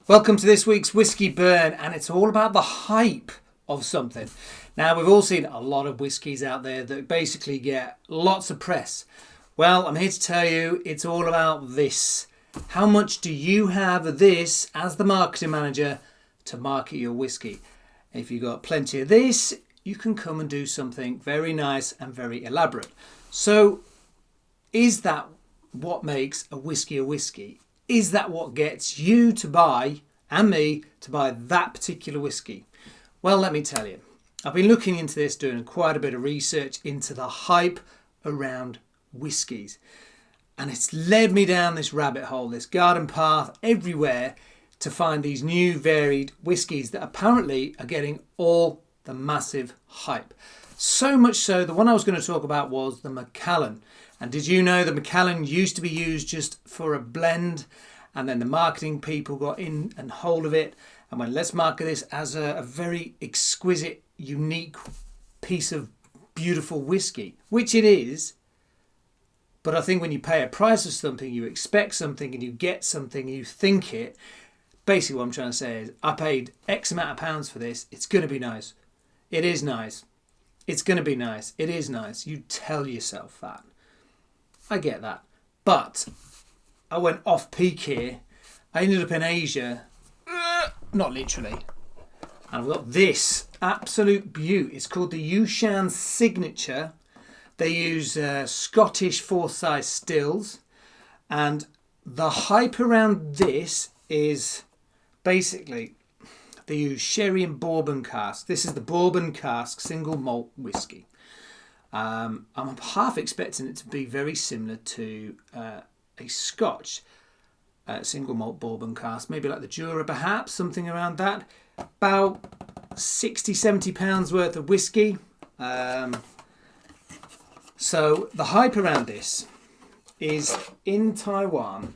Welcome to this week's Whiskey Burn, and it's all about the hype of something. Now, we've all seen a lot of whiskies out there that basically get lots of press. Well, I'm here to tell you it's all about this. How much do you have of this as the marketing manager to market your whiskey? If you've got plenty of this, you can come and do something very nice and very elaborate. So, is that what makes a whiskey a whiskey? Is that what gets you to buy, and me, to buy that particular whiskey? Well, let me tell you. I've been looking into this, doing quite a bit of research into the hype around whiskies. And it's led me down this rabbit hole, this garden path everywhere to find these new varied whiskies that apparently are getting all the massive hype. So much so, the one I was going to talk about was the Macallan. And did you know the Macallan used to be used just for a blend, and then the marketing people got in and hold of it and went, let's market this as a very exquisite, unique piece of beautiful whiskey, which it is. But I think when you pay a price of something, you expect something and you get something, you think it. Basically what I'm trying to say is I paid X amount of pounds for this. It's going to be nice. It is nice. It's going to be nice. It is nice. You tell yourself that. I get that. But I went off peak here. I ended up in Asia. Not literally. And I've got this absolute beaut. It's called the Yushan Signature. They use Scottish Forsyth stills. And the hype around this is basically they use sherry and bourbon cask. This is the bourbon cask single malt whiskey. I'm half expecting it to be very similar to a Scotch single malt bourbon cask, maybe like the Jura perhaps, something around that. About 60-70 pounds worth of whiskey. So the hype around this is in Taiwan.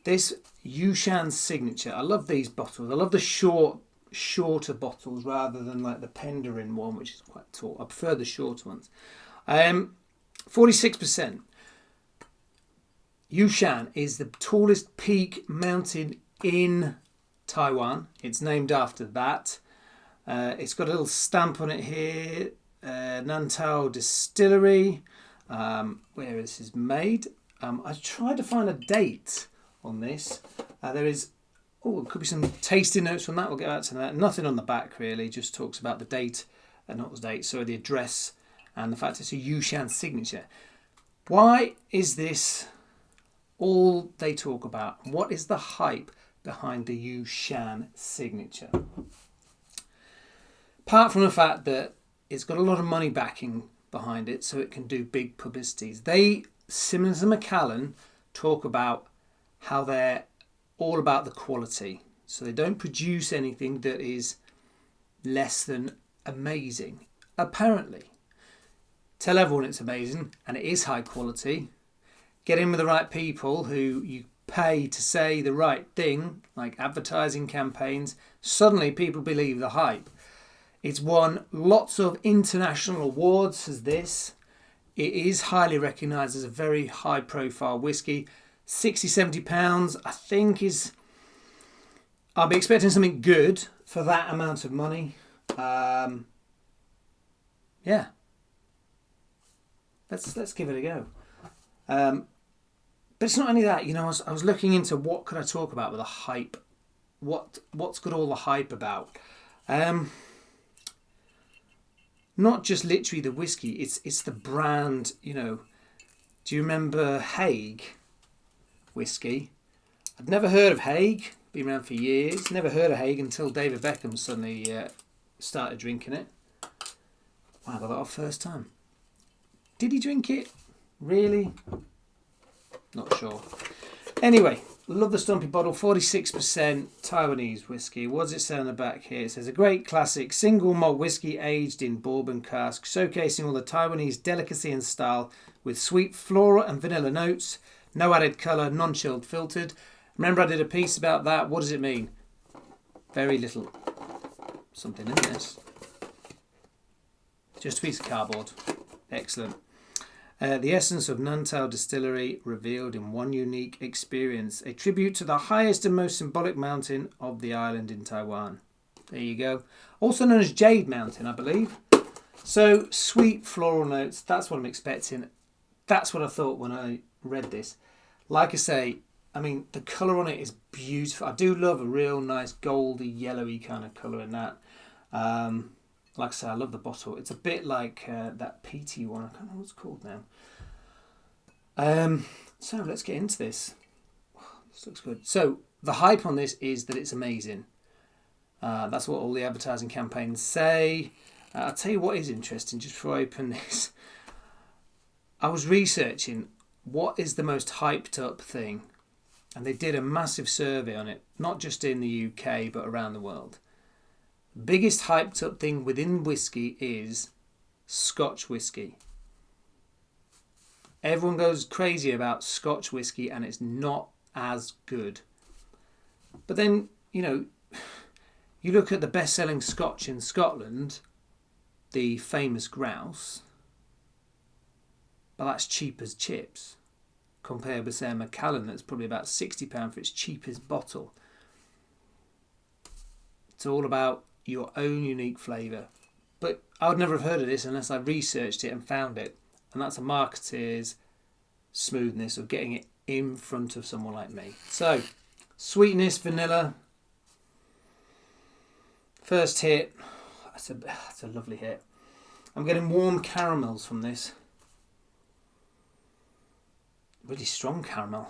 This Yushan Signature. I love these bottles. I love the shorter bottles rather than like the Penderin one, which is quite tall. I prefer the shorter ones. 46%. Yushan is the tallest peak mountain in Taiwan. It's named after that. It's got a little stamp on it here. Nantao Distillery, where this is made. I tried to find a date on this. There is, it could be some tasting notes from that. We'll get back to that. Nothing on the back really, just talks about the date, not the date, sorry, the address, and the fact it's a Yushan Signature. Why is this all they talk about? What is the hype behind the Yushan Signature? Apart from the fact that it's got a lot of money backing behind it, so it can do big publicities. They, similar to Macallan, talk about how they're all about the quality. So they don't produce anything that is less than amazing. Apparently. Tell everyone it's amazing and it is high quality. Get in with the right people who you pay to say the right thing, like advertising campaigns. Suddenly people believe the hype. It's won lots of international awards as this. It is highly recognised as a very high profile whiskey. 60-70 pounds, I think is... I'll be expecting something good for that amount of money. Yeah. Let's give it a go. But it's not only that, I was looking into what could I talk about with a hype. What's got all the hype about? Not just literally the whiskey, it's the brand, Do you remember Haig whiskey? I'd never heard of Haig, been around for years. Never heard of Haig until David Beckham suddenly started drinking it. Wow, I got that off first time. Did he drink it? Really? Not sure. Anyway, love the stumpy bottle, 46% Taiwanese whiskey. What does it say on the back here? It says, a great classic single malt whiskey aged in bourbon cask, showcasing all the Taiwanese delicacy and style with sweet floral and vanilla notes, no added colour, non-chilled filtered. Remember I did a piece about that. What does it mean? Very little something in this. Just a piece of cardboard. Excellent. The essence of Nantou Distillery revealed in one unique experience, a tribute to the highest and most symbolic mountain of the island in Taiwan. There you go. Also known as Jade Mountain, I believe. So, sweet floral notes, that's what I'm expecting. That's what I thought when I read this. Like I say, I mean, the colour on it is beautiful. I do love a real nice goldy, yellowy kind of colour in that. Like I say, I love the bottle. It's a bit like that peaty one. I can't remember what it's called now. So let's get into this. This looks good. So the hype on this is that it's amazing. That's what all the advertising campaigns say. I'll tell you what is interesting just before I open this. I was researching what is the most hyped up thing. And they did a massive survey on it, not just in the UK, but around the world. The biggest hyped up thing within whiskey is Scotch whiskey. Everyone goes crazy about Scotch whiskey and it's not as good. But then, you look at the best-selling Scotch in Scotland, the famous Grouse, but that's cheap as chips. Compared with, say, a Macallan that's probably about £60 for its cheapest bottle. It's all about your own unique flavour. But I would never have heard of this unless I researched it and found it. And that's a marketeer's smoothness of getting it in front of someone like me. So, sweetness, vanilla. First hit. That's a lovely hit. I'm getting warm caramels from this. Really strong caramel.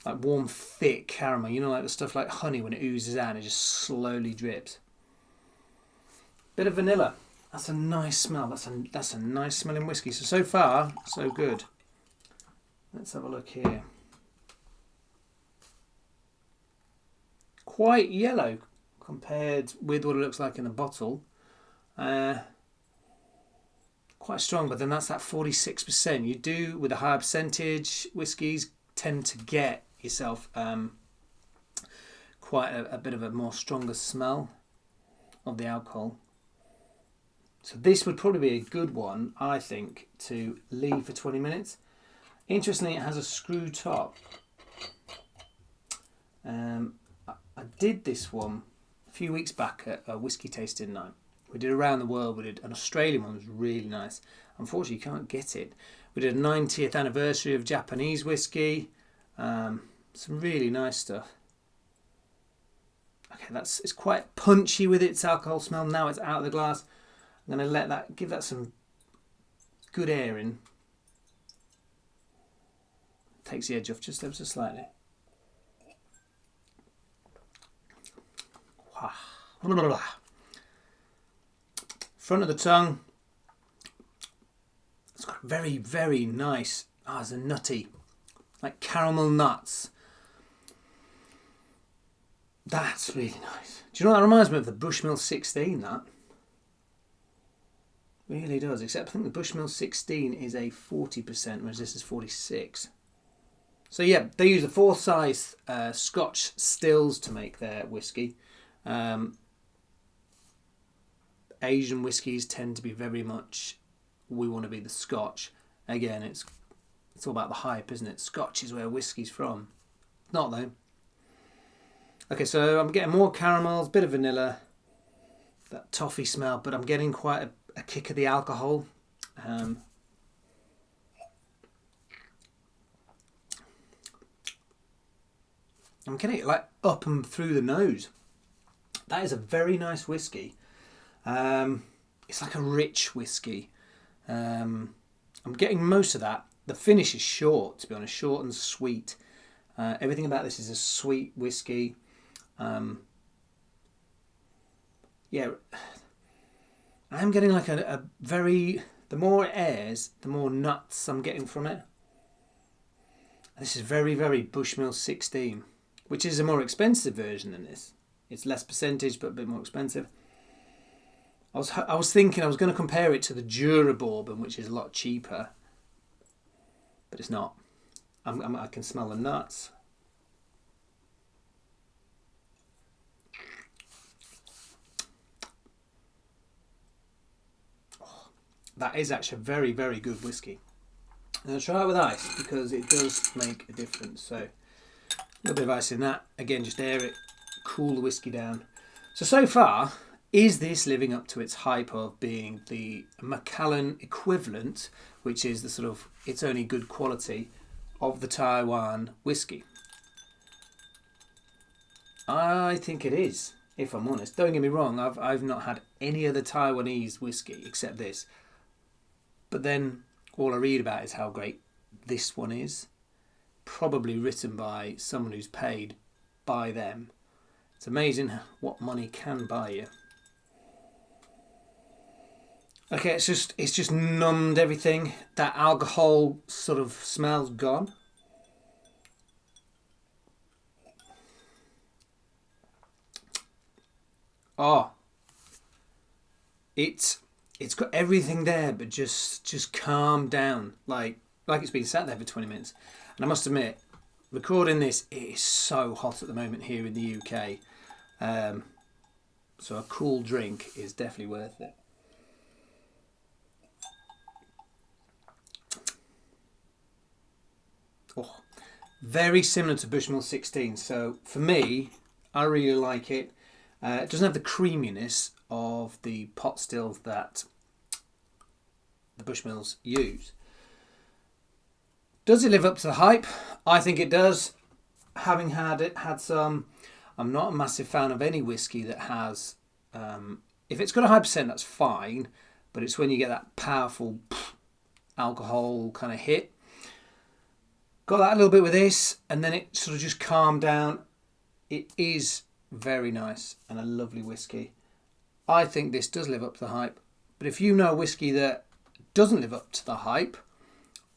Like warm, thick caramel. Like the stuff like honey when it oozes out and it just slowly drips. Bit of vanilla. That's a nice smell. That's a nice smelling whiskey. So far, so good. Let's have a look here. Quite yellow compared with what it looks like in the bottle. Quite strong, but then that's that 46%. You do, with a higher percentage, whiskies tend to get yourself quite a bit of a more stronger smell of the alcohol. So this would probably be a good one, I think, to leave for 20 minutes. Interestingly, it has a screw top. I did this one a few weeks back at a whiskey tasting night. We did around the world. We did an Australian one, was really nice. Unfortunately, you can't get it. We did a 90th anniversary of Japanese whiskey. Some really nice stuff. Okay, it's quite punchy with its alcohol smell. Now it's out of the glass. I'm going to give that some good air in. Takes the edge off just ever so slightly. Wow. Front of the tongue. It's got very, very nice. It's a nutty, like caramel nuts. That's really nice. Do you know what that reminds me of? The Bushmill 16, that. Really does, except I think the Bushmill 16 is a 40%, whereas this is 46. So yeah, they use the Forsyth Scotch stills to make their whiskey. Asian whiskies tend to be very much, we want to be the Scotch. Again, it's all about the hype, isn't it? Scotch is where whiskey's from. Not though. Okay, so I'm getting more caramels, bit of vanilla, that toffee smell, but I'm getting quite a kick of the alcohol. I'm getting it like up and through the nose. That is a very nice whiskey. It's like a rich whiskey. I'm getting most of that. The finish is short, to be honest, short and sweet. Everything about this is a sweet whiskey. Yeah, I'm getting like a very, the more it airs, the more nuts I'm getting from it. This is very, very Bushmill 16, which is a more expensive version than this. It's less percentage, but a bit more expensive. I was thinking I was going to compare it to the Jura Bourbon, which is a lot cheaper, but it's not. I can smell the nuts. that is actually a very, very good whiskey. And I'll try it with ice because it does make a difference. So a little bit of ice in that. Again, just air it, cool the whiskey down. So far, is this living up to its hype of being the Macallan equivalent, which is the sort of, its only good quality of the Taiwan whiskey? I think it is, if I'm honest. Don't get me wrong, I've not had any other Taiwanese whiskey except this. But then all I read about is how great this one is. Probably written by someone who's paid by them. It's amazing what money can buy you. Okay, it's just numbed everything. That alcohol sort of smell's gone. Oh, it's got everything there, but just calm down, like it's been sat there for 20 minutes. And I must admit, recording this, it is so hot at the moment here in the UK. So a cool drink is definitely worth it. Oh, very similar to Bushmill 16. So for me, I really like it. It doesn't have the creaminess of the pot stills that the Bushmills use. Does it live up to the hype? I think it does. Having had some, I'm not a massive fan of any whiskey that has, if it's got a high percent, that's fine, but it's when you get that powerful alcohol kind of hit. Got that a little bit with this, and then it sort of just calmed down. It is very nice and a lovely whiskey. I think this does live up to the hype. But if you know a whiskey that doesn't live up to the hype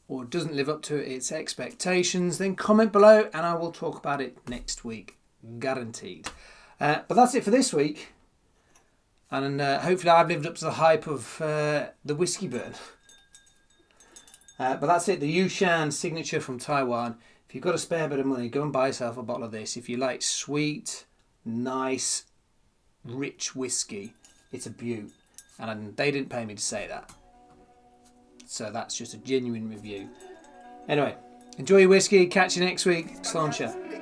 or doesn't live up to its expectations, then comment below and I will talk about it next week. Guaranteed. But that's it for this week. And hopefully I've lived up to the hype of the whiskey burn. But that's it. The Yushan signature from Taiwan. If you've got a spare bit of money, go and buy yourself a bottle of this. If you like sweet, nice, rich whiskey, it's a beaut. And they didn't pay me to say that. So that's just a genuine review. Anyway, enjoy your whiskey. Catch you next week. Sláinte.